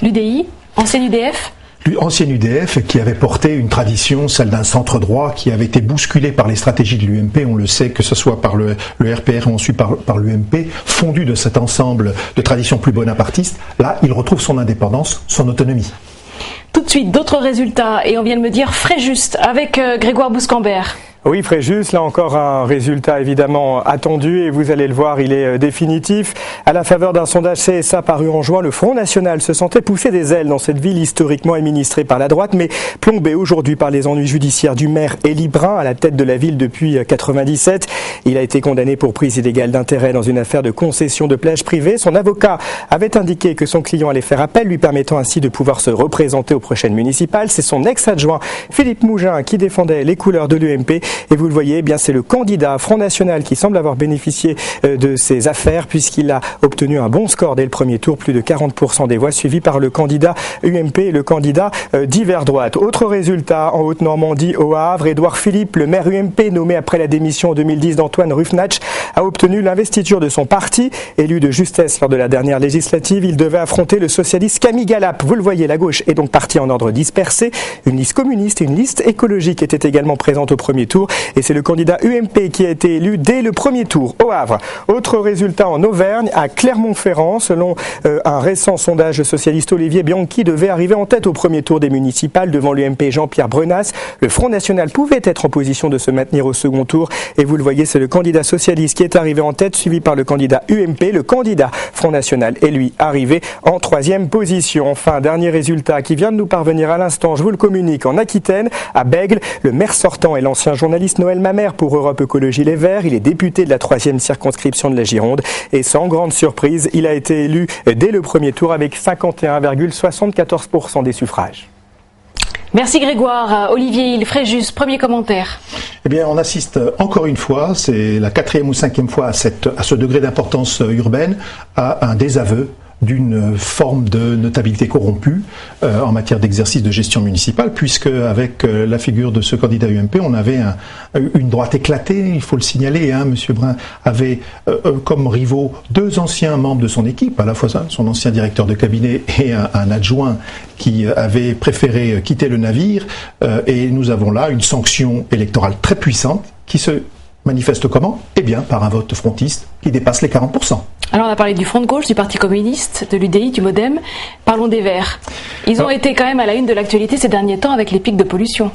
L'UDI, ancienne UDF ? ancienne UDF qui avait porté une tradition, celle d'un centre droit qui avait été bousculé par les stratégies de l'UMP, on le sait, que ce soit par le RPR ou ensuite par l'UMP, fondu de cet ensemble de traditions plus bonapartistes. Là, il retrouve son indépendance, son autonomie. Tout de suite, d'autres résultats, et on vient de me dire Fréjus avec Grégoire Bouscambert. Oui, Fréjus, là encore un résultat évidemment attendu et vous allez le voir, il est définitif. À la faveur d'un sondage CSA paru en juin, le Front National se sentait pousser des ailes dans cette ville historiquement administrée par la droite, mais plombée aujourd'hui par les ennuis judiciaires du maire Élie Brun à la tête de la ville depuis 1997. Il a été condamné pour prise illégale d'intérêt dans une affaire de concession de plage privée. Son avocat avait indiqué que son client allait faire appel, lui permettant ainsi de pouvoir se représenter aux prochaines municipales. C'est son ex-adjoint Philippe Mougin qui défendait les couleurs de l'UMP. Et vous le voyez, eh bien c'est le candidat Front National qui semble avoir bénéficié de ces affaires puisqu'il a obtenu un bon score dès le premier tour, plus de 40% des voix, suivi par le candidat UMP et le candidat d'hiver droite. Autre résultat en Haute-Normandie, au Havre, Édouard Philippe, le maire UMP nommé après la démission en 2010 d'Antoine Rufnach, a obtenu l'investiture de son parti. Élu de justesse lors de la dernière législative, il devait affronter le socialiste Camille Galap. Vous le voyez, la gauche est donc partie en ordre dispersé. Une liste communiste et une liste écologique étaient également présentes au premier tour. Et c'est le candidat UMP qui a été élu dès le premier tour au Havre. Autre résultat en Auvergne, à Clermont-Ferrand, selon un récent sondage socialiste, Olivier Bianchi devait arriver en tête au premier tour des municipales devant l'UMP Jean-Pierre Brenas. Le Front National pouvait être en position de se maintenir au second tour. Et vous le voyez, c'est le candidat socialiste qui est arrivé en tête, suivi par le candidat UMP. Le candidat Front National est lui arrivé en troisième position. Enfin, dernier résultat qui vient de nous parvenir à l'instant, je vous le communique, en Aquitaine, à Bègles, le maire sortant est l'ancien journaliste Noël Mamère pour Europe Écologie Les Verts. Il est député de la 3e circonscription de la Gironde et sans grande surprise, il a été élu dès le premier tour avec 51,74% des suffrages. Merci Grégoire. Olivier Hill, Fréjus, premier commentaire. Eh bien, on assiste encore une fois, c'est la 4e ou 5e fois à ce degré d'importance urbaine, à un désaveu d'une forme de notabilité corrompue en matière d'exercice de gestion municipale, puisque avec la figure de ce candidat UMP, on avait une droite éclatée, il faut le signaler. Monsieur Brun avait comme rivaux deux anciens membres de son équipe, à la fois son ancien directeur de cabinet et un adjoint qui avait préféré quitter le navire, et nous avons là une sanction électorale très puissante qui se manifeste comment ? Eh bien, par un vote frontiste qui dépasse les 40%. Alors on a parlé du Front de gauche, du Parti communiste, de l'UDI, du MoDem. Parlons des Verts. Ils ont été quand même à la une de l'actualité ces derniers temps avec les pics de pollution.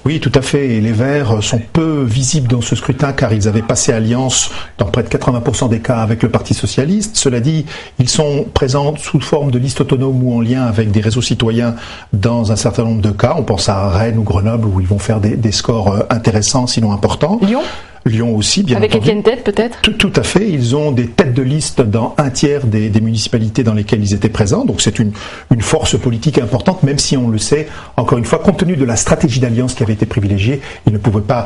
Oui, tout à fait. Et les Verts sont peu visibles dans ce scrutin car ils avaient passé alliance dans près de 80% des cas avec le Parti socialiste. Cela dit, ils sont présents sous forme de liste autonome ou en lien avec des réseaux citoyens dans un certain nombre de cas. On pense à Rennes ou Grenoble où ils vont faire des scores intéressants, sinon importants. Lyon aussi, bien avec entendu. Étienne Tête, peut-être ? Tout à fait. Ils ont des têtes de liste dans un tiers des municipalités dans lesquelles ils étaient présents. Donc c'est une force politique importante, même si on le sait, encore une fois, compte tenu de la stratégie d'alliance qui avait été privilégiée, ils ne pouvaient pas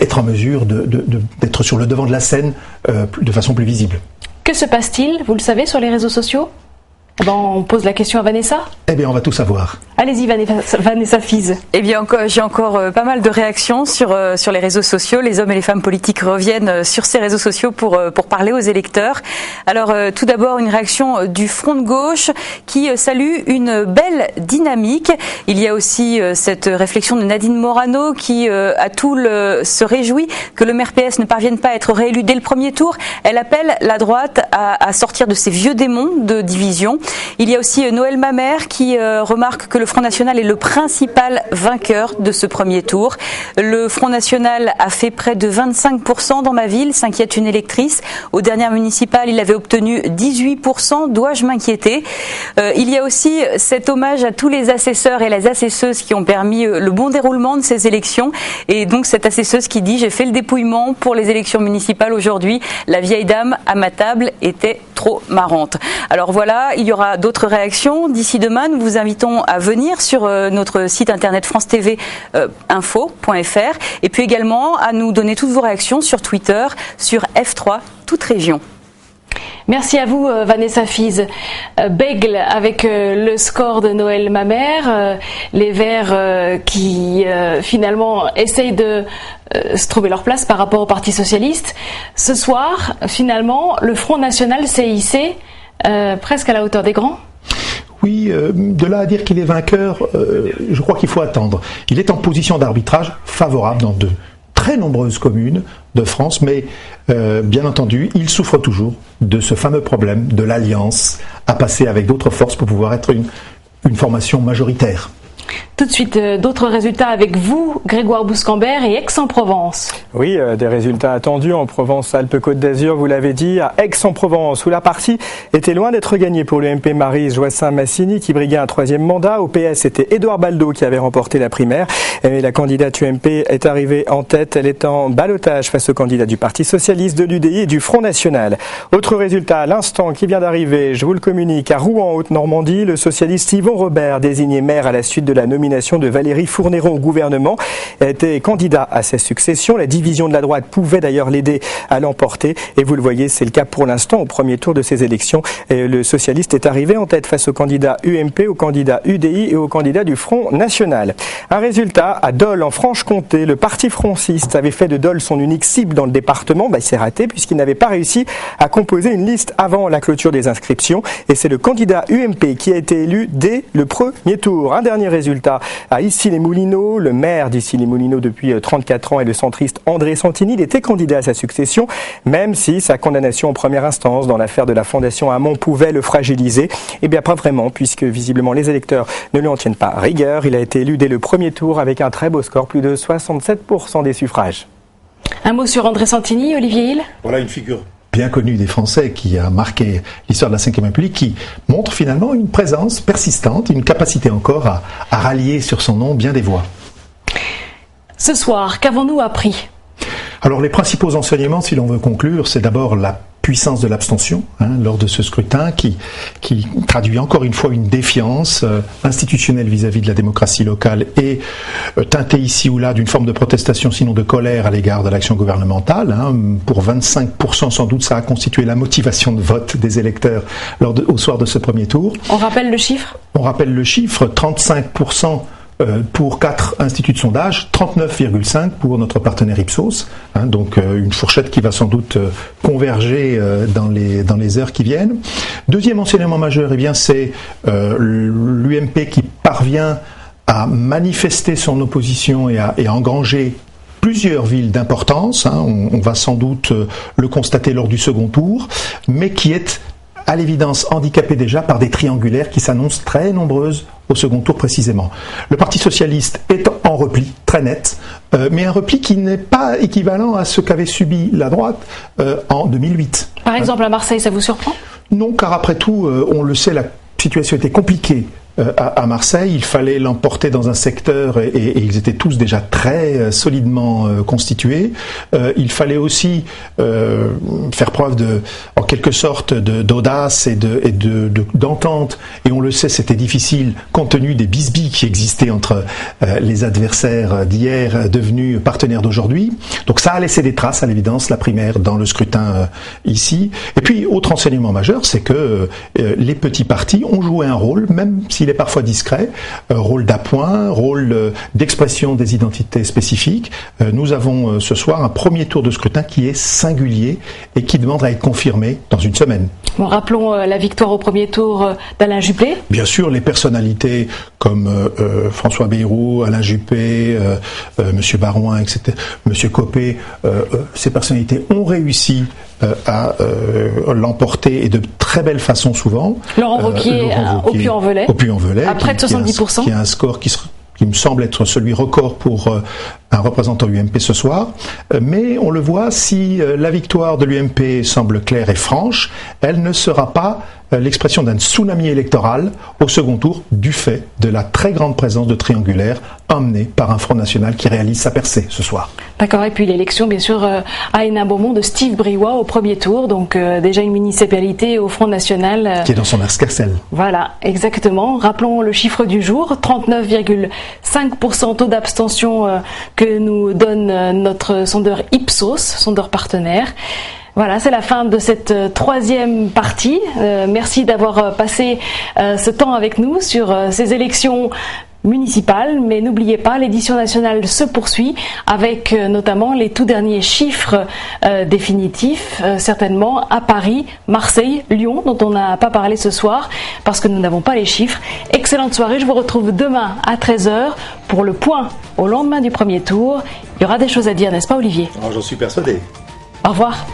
être en mesure d'être sur le devant de la scène de façon plus visible. Que se passe-t-il, vous le savez, sur les réseaux sociaux ? On pose la question à Vanessa. Eh bien, on va tout savoir. Allez-y, Vanessa Fize. Eh bien, j'ai encore pas mal de réactions sur les réseaux sociaux. Les hommes et les femmes politiques reviennent sur ces réseaux sociaux pour parler aux électeurs. Alors, tout d'abord, une réaction du Front de gauche qui salue une belle dynamique. Il y a aussi cette réflexion de Nadine Morano qui, à Toul, se réjouit que le maire PS ne parvienne pas à être réélu dès le premier tour. Elle appelle la droite à sortir de ces vieux démons de division. Il y a aussi Noël Mamère qui remarque que le Front National est le principal vainqueur de ce premier tour. Le Front National a fait près de 25% dans ma ville, s'inquiète une électrice. Aux dernières municipales, il avait obtenu 18%, dois-je m'inquiéter ? Il y a aussi cet hommage à tous les assesseurs et les assesseuses qui ont permis le bon déroulement de ces élections. Et donc cette assesseuse qui dit « J'ai fait le dépouillement pour les élections municipales aujourd'hui. La vieille dame à ma table était trop marrante. » Alors voilà, il y aura d'autres réactions. D'ici demain, nous vous invitons à venir sur notre site internet france-tv-info.fr et puis également à nous donner toutes vos réactions sur Twitter, sur F3, toute région. Merci à vous Vanessa Fize. Bègles avec le score de Noël Mamère, les Verts qui finalement essayent de se trouver leur place par rapport au Parti Socialiste. Ce soir, finalement, le Front National s'est hissé presque à la hauteur des grands. Oui, de là à dire qu'il est vainqueur, je crois qu'il faut attendre. Il est en position d'arbitrage favorable dans de très nombreuses communes de France, mais bien entendu, il souffre toujours de ce fameux problème de l'alliance à passer avec d'autres forces pour pouvoir être une formation majoritaire. Tout de suite, d'autres résultats avec vous, Grégoire Bouscambert et Aix-en-Provence. Oui, des résultats attendus en Provence-Alpes-Côte d'Azur, vous l'avez dit, à Aix-en-Provence, où la partie était loin d'être gagnée pour l'UMP Maryse Joissaint-Massini, qui briguait un 3e mandat. Au PS, c'était Édouard Baldo qui avait remporté la primaire. Et la candidate UMP est arrivée en tête. Elle est en ballottage face aux candidats du Parti Socialiste, de l'UDI et du Front National. Autre résultat à l'instant qui vient d'arriver, je vous le communique, à Rouen, Haute-Normandie, le socialiste Yvon Robert, désigné maire à la suite de la nomination de Valérie Fournéron au gouvernement, était candidat à sa succession. La division de la droite pouvait d'ailleurs l'aider à l'emporter et vous le voyez, c'est le cas pour l'instant au premier tour de ces élections. Et le socialiste est arrivé en tête face au candidat UMP, au candidat UDI et au candidat du Front National. Un résultat à Dole en Franche-Comté. Le parti fronciste avait fait de Dole son unique cible dans le département. Il s'est raté puisqu'il n'avait pas réussi à composer une liste avant la clôture des inscriptions et c'est le candidat UMP qui a été élu dès le premier tour. Un dernier résultat à Issy-les-Moulineaux. Le maire d'Issy-les-Moulineaux depuis 34 ans est le centriste André Santini. Il était candidat à sa succession, même si sa condamnation en première instance dans l'affaire de la Fondation Hamon pouvait le fragiliser. Eh bien, pas vraiment, puisque visiblement les électeurs ne lui en tiennent pas rigueur. Il a été élu dès le premier tour avec un très beau score, plus de 67% des suffrages. Un mot sur André Santini, Olivier Hill. Voilà une figure bien connu des Français qui a marqué l'histoire de la Ve République, qui montre finalement une présence persistante, une capacité encore à rallier sur son nom bien des voix. Ce soir, qu'avons-nous appris ? Alors les principaux enseignements, si l'on veut conclure, c'est d'abord la puissance de l'abstention lors de ce scrutin qui traduit encore une fois une défiance institutionnelle vis-à-vis de la démocratie locale et teintée ici ou là d'une forme de protestation, sinon de colère à l'égard de l'action gouvernementale. Pour 25% sans doute, ça a constitué la motivation de vote des électeurs au soir de ce premier tour. On rappelle le chiffre ? On rappelle le chiffre, 35% pour 4 instituts de sondage, 39,5 pour notre partenaire Ipsos, donc une fourchette qui va sans doute converger dans les heures qui viennent. Deuxième enseignement majeur, eh bien c'est l'UMP qui parvient à manifester son opposition et à engranger plusieurs villes d'importance, on va sans doute le constater lors du second tour, mais qui est à l'évidence handicapée déjà par des triangulaires qui s'annoncent très nombreuses au second tour précisément. Le Parti Socialiste est en repli, très net, mais un repli qui n'est pas équivalent à ce qu'avait subi la droite en 2008. Par exemple à Marseille, ça vous surprend ? Non, car après tout, on le sait, la situation était compliquée à Marseille, il fallait l'emporter dans un secteur et ils étaient tous déjà très solidement constitués. Il fallait aussi faire preuve en quelque sorte d'audace et d'entente. Et on le sait, c'était difficile compte tenu des bisbilles qui existaient entre les adversaires d'hier devenus partenaires d'aujourd'hui. Donc ça a laissé des traces à l'évidence, la primaire dans le scrutin ici. Et puis autre enseignement majeur, c'est que les petits partis ont joué un rôle, même si il est parfois discret, rôle d'appoint, rôle d'expression des identités spécifiques. Nous avons ce soir un premier tour de scrutin qui est singulier et qui demande à être confirmé dans une semaine. Bon, rappelons la victoire au premier tour d'Alain Juppé. Bien sûr, les personnalités comme François Bayrou, Alain Juppé, Monsieur Barouin, etc., Monsieur Copé, ces personnalités ont réussi à l'emporter et de très belle façon souvent. Laurent Wauquiez au Puy-en-Velay. À près de 70%. Qui a un score qui me semble être celui record pour un représentant UMP ce soir. Mais on le voit, si la victoire de l'UMP semble claire et franche, elle ne sera pas l'expression d'un tsunami électoral au second tour du fait de la très grande présence de triangulaires emmenés par un Front National qui réalise sa percée ce soir. D'accord, et puis l'élection bien sûr à Hénin-Beaumont de Steve Briouat au premier tour, donc déjà une municipalité au Front National. Qui est dans son escarcelle. Voilà, exactement. Rappelons le chiffre du jour, 39,5% taux d'abstention que nous donne notre sondeur Ipsos, sondeur partenaire. Voilà, c'est la fin de cette troisième partie. Merci d'avoir passé ce temps avec nous sur ces élections municipales. Mais n'oubliez pas, l'édition nationale se poursuit avec notamment les tout derniers chiffres définitifs, certainement à Paris, Marseille, Lyon, dont on n'a pas parlé ce soir parce que nous n'avons pas les chiffres. Excellente soirée, je vous retrouve demain à 13h pour le point au lendemain du premier tour. Il y aura des choses à dire, n'est-ce pas Olivier ? J'en suis persuadé. Au revoir.